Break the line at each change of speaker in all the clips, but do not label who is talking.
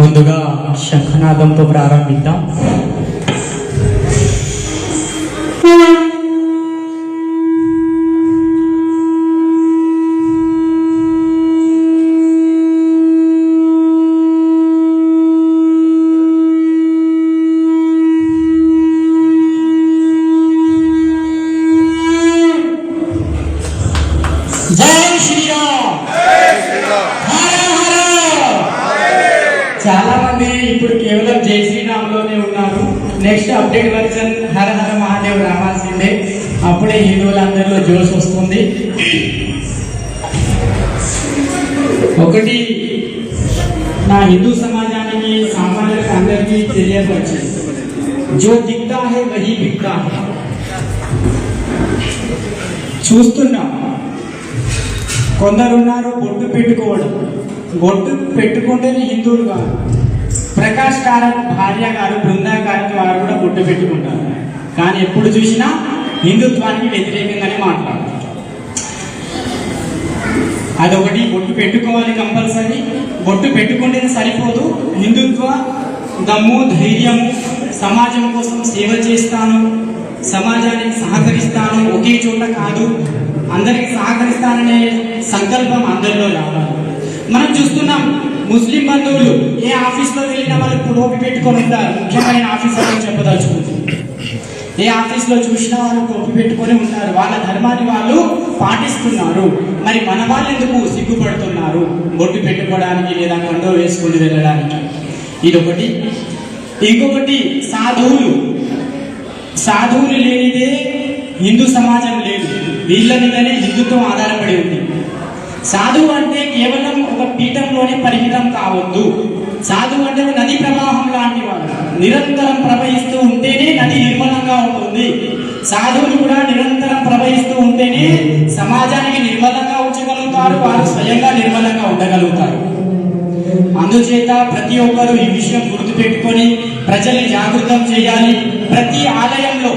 ముందుగా శంఖనాదంతో ప్రారంభిద్దాం. చాలా మంది ఇప్పుడు కేవలం జై శ్రీరామ్లోనే ఉన్నారు. నెక్స్ట్ అప్డేట్ వర్షన్ హర హర మహాదేవ్ రావాల్సిందే. అప్పుడే హిందువులందరిలో జోష్ వస్తుంది. ఒకటి నా హిందూ సమాజానికి సామాన్యులకు అందరికీ తెలియపరిచింది. జో దిక్తా హై వహీ బిక్తా హై. చూస్తున్నాం కొందరున్నారు బొట్టు పెట్టుకోవడం. బొట్టు పెట్టుకుంటేనే హిందువులు కాదు. ప్రకాష్ కారత్ భార్య గారు బృందా కారత్ వారు కూడా బొట్టు పెట్టుకుంటారు. కానీ ఎప్పుడు చూసినా హిందుత్వానికి వ్యతిరేకంగానే మాట్లాడతారు. అదొకటి. బొట్టు పెట్టుకోవాలి కంపల్సరీ. బొట్టు పెట్టుకుంటేనే సరిపోదు. హిందుత్వ దమ్ము ధైర్యము, సమాజం కోసం సేవ చేస్తాను, సమాజానికి సహకరిస్తాను, ఒకే చోట కాదు అందరికి సహకరిస్తాననే సంకల్పం అందరిలో రావాలి. మనం చూస్తున్నాం ముస్లిం బంధువులు ఏ ఆఫీస్లో వెళ్ళినా వాళ్ళు టోపీ పెట్టుకొని ఉంటారు. ముఖ్యమైన ఆఫీసర్లు చెప్పదలుచుకుంటుంది. ఏ ఆఫీస్లో చూసినా వాళ్ళు టోపీ పెట్టుకొని ఉంటారు. వాళ్ళ ధర్మాన్ని వాళ్ళు పాటిస్తున్నారు. మరి మన వాళ్ళు ఎందుకు సిగ్గుపడుతున్నారు బొట్టు పెట్టుకోవడానికి లేదా కండో వేసుకొని వెళ్ళడానికి? ఇదొకటి. ఇంకొకటి సాధువులు లేనిదే హిందూ సమాజం లేదు. వీళ్ళ మీదనే హిందుత్వం ఆధారపడి ఉంది. సాధువు అంటే కేవలం ఒక పీఠంలోనే పరిమితం కావద్దు. సాధువు అంటే ఒక నది ప్రవాహం లాంటి వాడు. నిరంతరం ప్రవహిస్తూ ఉంటేనే నది నిర్మలంగా ఉంటుంది. సాధువులు కూడా నిరంతరం ప్రవహిస్తూ ఉంటేనే సమాజానికి నిర్మలంగా ఉంచగలుగుతారు. వారు స్వయంగా నిర్మలంగా ఉండగలుగుతారు. అందుచేత ప్రతి ఒక్కరూ ఈ విషయం గుర్తుపెట్టుకొని ప్రజల్ని జాగృతం చేయాలి. ప్రతి ఆలయంలో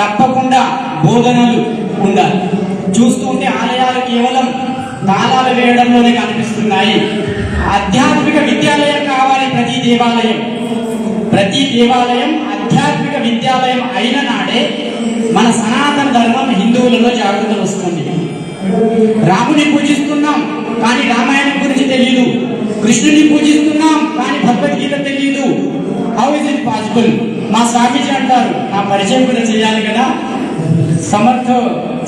తప్పకుండా బోధనలు ఉండాలి. చూస్తూ ఉంటే ఆలయాలు కేవలం తాళాలు వేయడంలోనే కనిపిస్తున్నాయి. ఆధ్యాత్మిక విద్యాలయం కావాలి. ప్రతి దేవాలయం ఆధ్యాత్మిక విద్యాలయం అయిన నాడే మన సనాతన ధర్మం హిందువులలో జాగృతం వస్తుంది. రాముని పూజిస్తున్నాం కానీ రామాయణం గురించి తెలియదు. కృష్ణుని పూజిస్తున్నాం కానీ భగవద్గీత తెలియదు. How is it possible? మా స్వామీజీ అంటారు, నా పరిచయం కూడా చేయాలి కదా. సమర్థ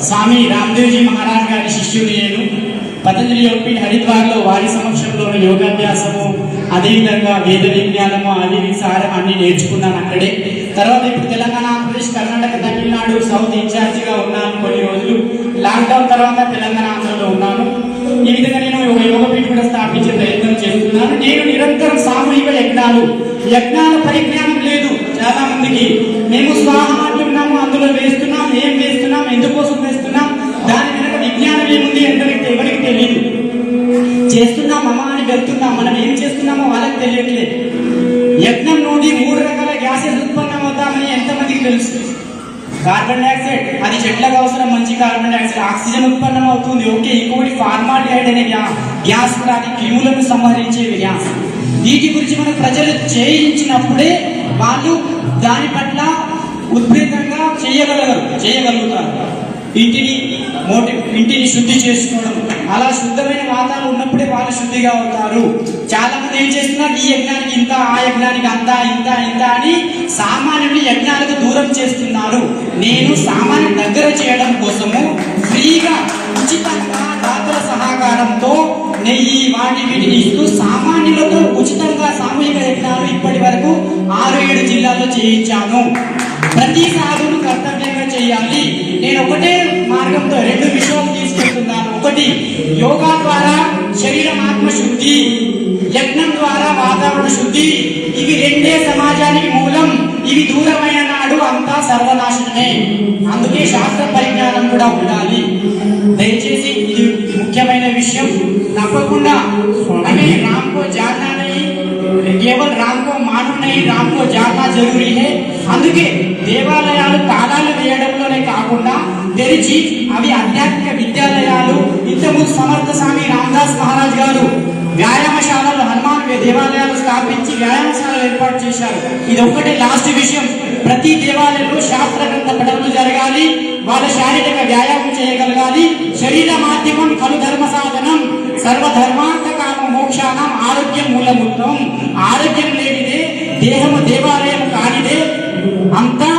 స్వామి రామ్దేవ్జీ మహారాజ్ గారి శిష్యుడు నేను. పతంజలి యోగి హరిద్వార్లో వారి సమక్షంలో యోగాభ్యాసము, అదేవిధంగా వేద విజ్ఞానము, అది సారం అన్ని నేర్చుకున్నాను అక్కడే. తర్వాత ఇప్పుడు తెలంగాణ, ఆంధ్రప్రదేశ్, కర్ణాటక, తమిళనాడు, సౌత్ ఇన్ఛార్జిగా ఉన్నాను కొన్ని రోజులు. లాక్డౌన్ తర్వాత తెలంగాణ, ఆంధ్రలో ఉన్నాను. ఈ విధంగా నేను యోగపీఠ కూడా స్థాపించే ప్రయత్నం చేస్తున్నాను. నేను నిరంతరం సామూహిక యజ్ఞాల పరిజ్ఞానం లేదు చాలా మందికి. మేము స్వాహ అంటున్నాము, అందులో వేస్తున్నాం. ఏం వేస్తున్నాం, ఎందుకోసం వేస్తున్నాం, దాని వెనక విజ్ఞానం ఏముంది ఎవరికి తెలియదు. చేస్తున్నాం అమ్మా అని వెళ్తున్నాం. మనం ఏం చేస్తున్నామో వాళ్ళకి తెలియట్లేదు. యజ్ఞం నుండి 3 రకాల గ్యాసెస్ ఉత్పన్నం అవుతామని ఎంతమందికి తెలుసు? కార్బన్ డైఆక్సైడ్, అది చెట్లకు అవసరం మంచి కార్బన్ డైఆక్సైడ్. ఆక్సిజన్ ఉత్పన్నం అవుతుంది, ఓకే. ఇంకొకటి ఫార్మాల్డిహైడ్ అనే గ్యాస్ కూడా, అది క్రిములను సంహరించే గ్యాస్. వీటి గురించి మనం ప్రజలు చేయించినప్పుడే వాళ్ళు దాని పట్ల ఉద్భేదంగా చేయగలుగుతారు. ఇంటిని శుద్ధి చేసుకోవడం, అలా శుద్ధమైన వాతావరణం ఉన్నప్పుడే వాళ్ళు శుద్ధిగా అవుతారు. చాలా మంది ఏం చేస్తున్నారు, ఈ యజ్ఞానికి ఇంత, ఆ యజ్ఞానికి అంత, ఇంత అని సామాన్యుని యజ్ఞాలకు దూరం చేస్తున్నారు. నేను సామాన్యుని దగ్గర చేయడం కోసము ఫ్రీగా ఉచితంగా దాతల సహకారంతో నెయ్యి వీటిని ఇస్తూ సామాన్యులతో ఉచితంగా సామూహిక యజ్ఞాలు ఇప్పటి వరకు 6-7 జిల్లాల్లో చేయించాను. ప్రతి సాధువును కర్తవ్యంగా చేయాలి. నేను ఒకటే మార్గంతో 2 విషయాలు తీసుకెళ్తున్నాను. ఒకటి, యోగా ద్వారా శరీరం ఆత్మ శుద్ధి, యజ్ఞం ద్వారా వాతావరణ శుద్ధి. ఇవి 2 సమాజానికి మూలం. ఇవి దూరమైన నాడు అంతా సర్వనాశనమే. అందుకే శాస్త్ర పరిజ్ఞానం కూడా ఉండాలి. దయచేసి ఇది ముఖ్యమైన విషయం. తప్పకుండా हमें राम को जानना नहीं, केवल राम को मानना नहीं, राम को जानना जरूरी है. అందుకే దేవాలయాలు తాళాలు వేయడంలోనే కాకుండా తెరిచి అవి ఆధ్యాత్మిక విద్యాలయాలు. ఇంతకుముందు సమర్థ స్వామి రామదాస్ మహారాజ్ గారు వ్యాయామశాలలు హనుమాన్ దేవాలయాలు స్థాపించి వ్యాయామశాలలు ఏర్పాటు చేశారు. ఇది ఒక్కటే లాస్ట్ విషయం. ప్రతి దేవాలయంలో శాస్త్ర గ్రంథ పఠనలు జరగాలి, వాళ్ళ శారీరక వ్యాయామం చేయగలగాలి. శరీర మాధ్యమం ఖలు ధర్మ సాధనం, సర్వధర్మాంత కామ మోక్షానం, ఆరోగ్యం మూలమూత్రం. ఆరోగ్యం లేనిదే దేహము దేవాలయం కానిదే అంతా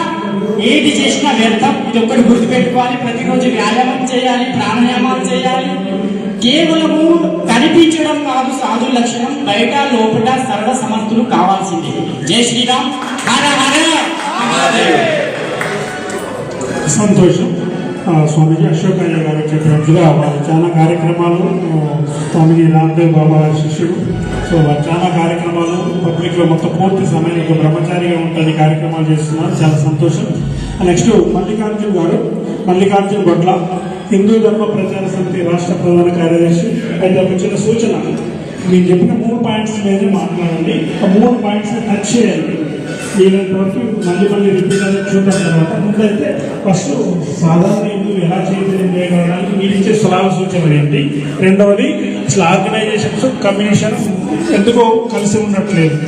ఏది చేసినా వ్యర్థం. ఇది ఒక్కటి గుర్తుపెట్టుకోవాలి. ప్రతిరోజు వ్యాయామం చేయాలి, ప్రాణాయామాలు చేయాలి. కేవలము కనిపించడం కాదు సాధు లక్షణం, బయట లోపల సర్వ సమర్థులు కావాల్సిందే. జై శ్రీరామ్. హర హర మహాదేవ్.
సంతోషం. స్వామిజీ అశోకయ్య గారు చెప్పినట్లుగా వారు చాలా కార్యక్రమాలు, స్వామిజీ రామ్దేవ్ బాబా శిష్యుడు. సో వారు చాలా కార్యక్రమాలు పబ్లిక్లో మొత్తం పూర్తి సమయం ఒక బ్రహ్మచారిగా ఉంటుంది కార్యక్రమాలు చేస్తున్నారు. చాలా సంతోషం. నెక్స్ట్ మల్లికార్జున్ గారు, మల్లికార్జున్ గొడ్ల, హిందూ ధర్మ ప్రచార సమితి రాష్ట్ర ప్రధాన కార్యదర్శి. అయితే ఒక చిన్న సూచన, మీరు చెప్పిన 3 పాయింట్స్ మీదే మాట్లాడండి. ఆ 3 పాయింట్స్ టచ్ చేయాలి. వీలైనంత వరకు మళ్ళీ రిపీట్ అనేది చూడడం. తర్వాత ముందైతే ఫస్ట్ సాధారణ హిందువులు ఎలా చేయగలడానికి మీరు ఇచ్చే సలహా సూచనలు ఏంటి, రెండవది అసలు ఆర్గనైజేషన్స్ కమ్యూనిషన్ ఎందుకో కలిసి ఉండట్లేదు.